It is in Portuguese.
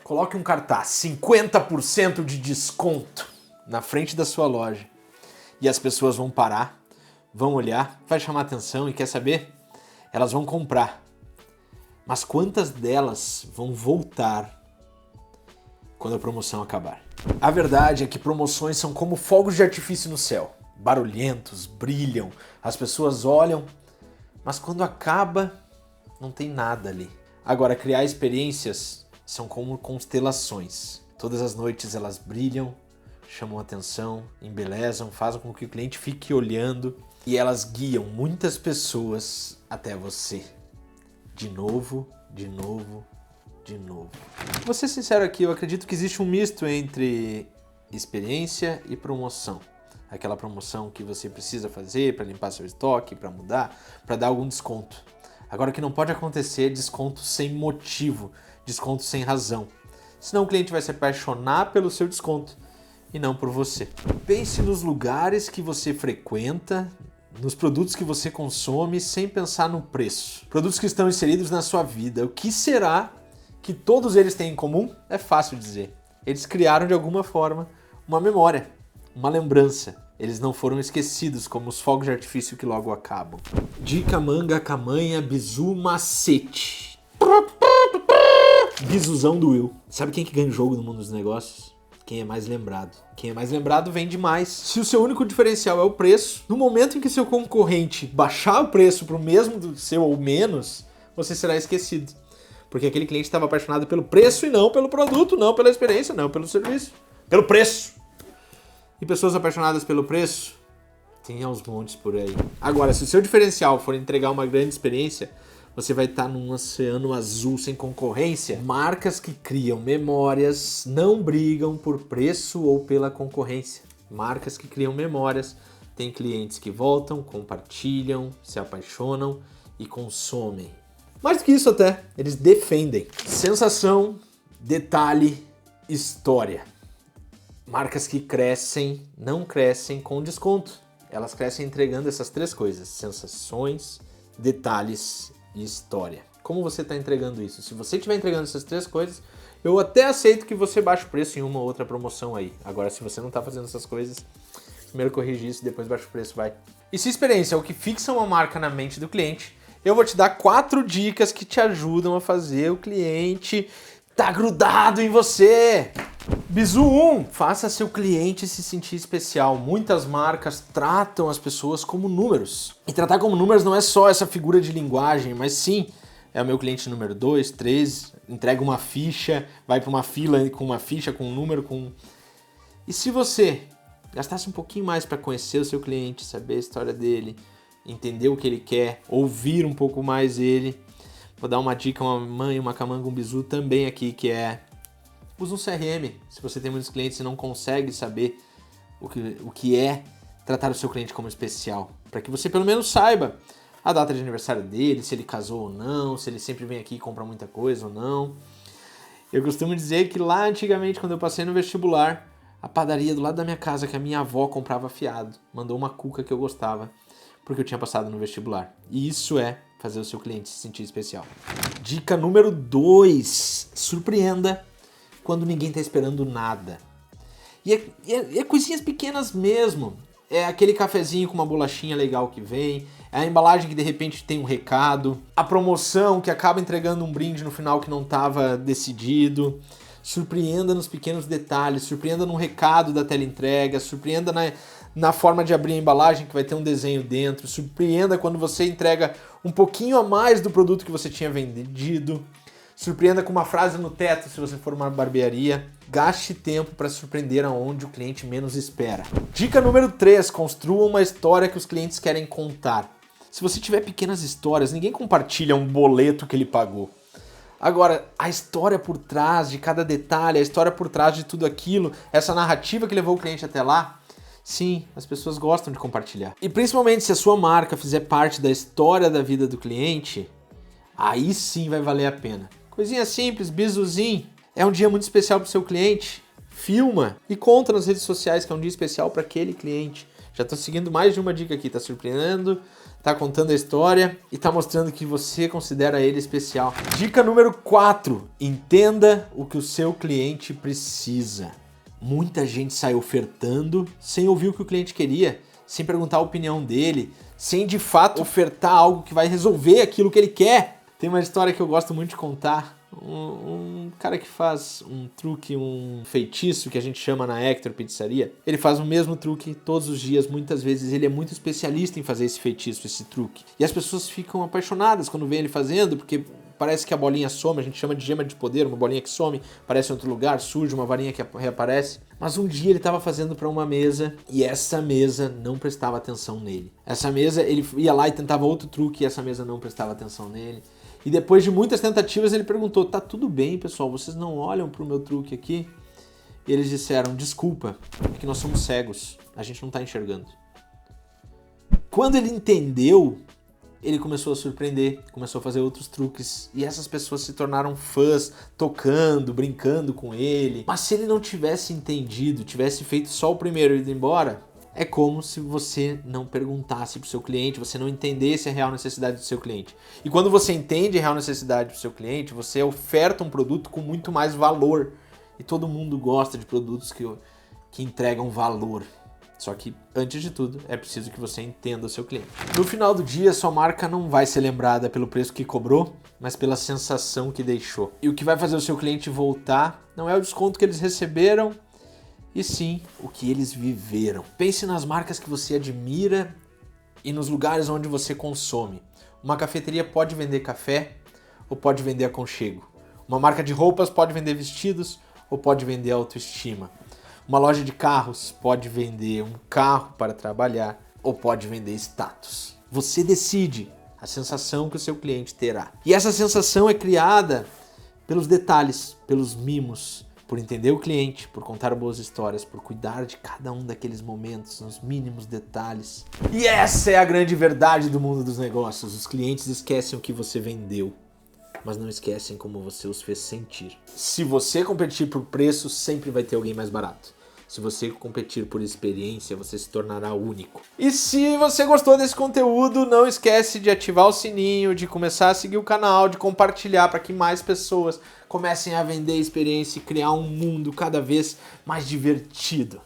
Coloque um cartaz, 50% de desconto na frente da sua loja. E as pessoas vão parar, vão olhar, vai chamar atenção e quer saber? Elas vão comprar. Mas quantas delas vão voltar quando a promoção acabar? A verdade é que promoções são como fogos de artifício no céu. Barulhentos, brilham, as pessoas olham, mas quando acaba, não tem nada ali. Agora, criar experiências são como constelações. Todas as noites elas brilham, chamam atenção, embelezam, fazem com que o cliente fique olhando e elas guiam muitas pessoas até você. De novo, de novo, de novo. Vou ser sincero aqui, eu acredito que existe um misto entre experiência e promoção. Aquela promoção que você precisa fazer para limpar seu estoque, para mudar, para dar algum desconto. Agora, o que não pode acontecer é desconto sem motivo, desconto sem razão. Senão o cliente vai se apaixonar pelo seu desconto e não por você. Pense nos lugares que você frequenta, nos produtos que você consome sem pensar no preço. Produtos que estão inseridos na sua vida. O que será que todos eles têm em comum? É fácil dizer. Eles criaram de alguma forma uma memória, uma lembrança. Eles não foram esquecidos como os fogos de artifício que logo acabam. Dica, manga, camanha, bizu, macete. Bizuzão do Will. Sabe quem que ganha o jogo no mundo dos negócios? Quem é mais lembrado. Quem é mais lembrado vende mais. Se o seu único diferencial é o preço, no momento em que seu concorrente baixar o preço para o mesmo do seu ou menos, você será esquecido. Porque aquele cliente estava apaixonado pelo preço e não pelo produto, não pela experiência, não pelo serviço. Pelo preço. E pessoas apaixonadas pelo preço, tem aos montes por aí. Agora, se o seu diferencial for entregar uma grande experiência, você vai estar num oceano azul sem concorrência. Marcas que criam memórias não brigam por preço ou pela concorrência. Marcas que criam memórias têm clientes que voltam, compartilham, se apaixonam e consomem. Mais do que isso até, eles defendem. Sensação, detalhe, história. Marcas que crescem, não crescem com desconto. Elas crescem entregando essas três coisas: sensações, detalhes e história. Como você está entregando isso? Se você estiver entregando essas três coisas, eu até aceito que você baixe o preço em uma ou outra promoção aí. Agora, se você não está fazendo essas coisas, primeiro corrige isso, depois baixa o preço, vai. E se experiência é o que fixa uma marca na mente do cliente, eu vou te dar 4 dicas que te ajudam a fazer o cliente tá grudado em você. Bizu 1. Faça seu cliente se sentir especial. Muitas marcas tratam as pessoas como números. E tratar como números não é só essa figura de linguagem, mas sim, é o meu cliente número 2, 3, entrega uma ficha, vai para uma fila com uma ficha, com um número, com... E se você gastasse um pouquinho mais para conhecer o seu cliente, saber a história dele, entender o que ele quer, ouvir um pouco mais ele, vou dar uma dica, uma mãe, uma camanga, um bizu também aqui, que é: usa um CRM. Se você tem muitos clientes e não consegue saber o que é tratar o seu cliente como especial, para que você pelo menos saiba a data de aniversário dele, se ele casou ou não, se ele sempre vem aqui e compra muita coisa ou não. Eu costumo dizer que lá antigamente, quando eu passei no vestibular, a padaria do lado da minha casa, que a minha avó comprava fiado, mandou uma cuca que eu gostava, porque eu tinha passado no vestibular. E isso é fazer o seu cliente se sentir especial. Dica número 2. Surpreenda quando ninguém está esperando nada. E é coisinhas pequenas mesmo. É aquele cafezinho com uma bolachinha legal que vem, é a embalagem que de repente tem um recado, a promoção que acaba entregando um brinde no final que não estava decidido. Surpreenda nos pequenos detalhes, surpreenda no recado da teleentrega, surpreenda na forma de abrir a embalagem que vai ter um desenho dentro, surpreenda quando você entrega um pouquinho a mais do produto que você tinha vendido, surpreenda com uma frase no teto se você for uma barbearia. Gaste tempo para surpreender aonde o cliente menos espera. Dica número 3, construa uma história que os clientes querem contar. Se você tiver pequenas histórias, ninguém compartilha um boleto que ele pagou. Agora, a história por trás de cada detalhe, a história por trás de tudo aquilo, essa narrativa que levou o cliente até lá, sim, as pessoas gostam de compartilhar. E principalmente se a sua marca fizer parte da história da vida do cliente, aí sim vai valer a pena. Coisinha simples, bizuzinho. É um dia muito especial para o seu cliente? Filma e conta nas redes sociais que é um dia especial para aquele cliente. Já estou seguindo mais de uma dica aqui, tá surpreendendo tá contando a história e tá mostrando que você considera ele especial. Dica número 4, entenda o que o seu cliente precisa. Muita gente sai ofertando sem ouvir o que o cliente queria, sem perguntar a opinião dele, sem de fato ofertar algo que vai resolver aquilo que ele quer. Tem uma história que eu gosto muito de contar. Um cara que faz um truque, um feitiço que a gente chama na Hector Pizzaria, ele faz o mesmo truque todos os dias, muitas vezes ele é muito especialista em fazer esse feitiço, esse truque. E as pessoas ficam apaixonadas quando veem ele fazendo, porque parece que a bolinha some, a gente chama de gema de poder, uma bolinha que some, aparece em outro lugar, surge uma varinha que reaparece. Mas um dia ele estava fazendo para uma mesa e essa mesa não prestava atenção nele. Essa mesa, ele ia lá e tentava outro truque e essa mesa não prestava atenção nele. E depois de muitas tentativas ele perguntou, tá tudo bem pessoal, vocês não olham pro meu truque aqui? E eles disseram, desculpa, é que nós somos cegos, a gente não tá enxergando. Quando ele entendeu, ele começou a surpreender, começou a fazer outros truques e essas pessoas se tornaram fãs, tocando, brincando com ele. Mas se ele não tivesse entendido, tivesse feito só o primeiro e ido embora, é como se você não perguntasse para o seu cliente, você não entendesse a real necessidade do seu cliente. E quando você entende a real necessidade do seu cliente, você oferta um produto com muito mais valor. E todo mundo gosta de produtos que entregam valor. Só que, antes de tudo, é preciso que você entenda o seu cliente. No final do dia, sua marca não vai ser lembrada pelo preço que cobrou, mas pela sensação que deixou. E o que vai fazer o seu cliente voltar não é o desconto que eles receberam, e sim o que eles viveram. Pense nas marcas que você admira e nos lugares onde você consome. Uma cafeteria pode vender café ou pode vender aconchego. Uma marca de roupas pode vender vestidos ou pode vender autoestima. Uma loja de carros pode vender um carro para trabalhar ou pode vender status. Você decide a sensação que o seu cliente terá. E essa sensação é criada pelos detalhes, pelos mimos, por entender o cliente, por contar boas histórias, por cuidar de cada um daqueles momentos, nos mínimos detalhes. E essa é a grande verdade do mundo dos negócios. Os clientes esquecem o que você vendeu, mas não esquecem como você os fez sentir. Se você competir por preço, sempre vai ter alguém mais barato. Se você competir por experiência, você se tornará único. E se você gostou desse conteúdo, não esquece de ativar o sininho, de começar a seguir o canal, de compartilhar para que mais pessoas comecem a vender experiência e criar um mundo cada vez mais divertido.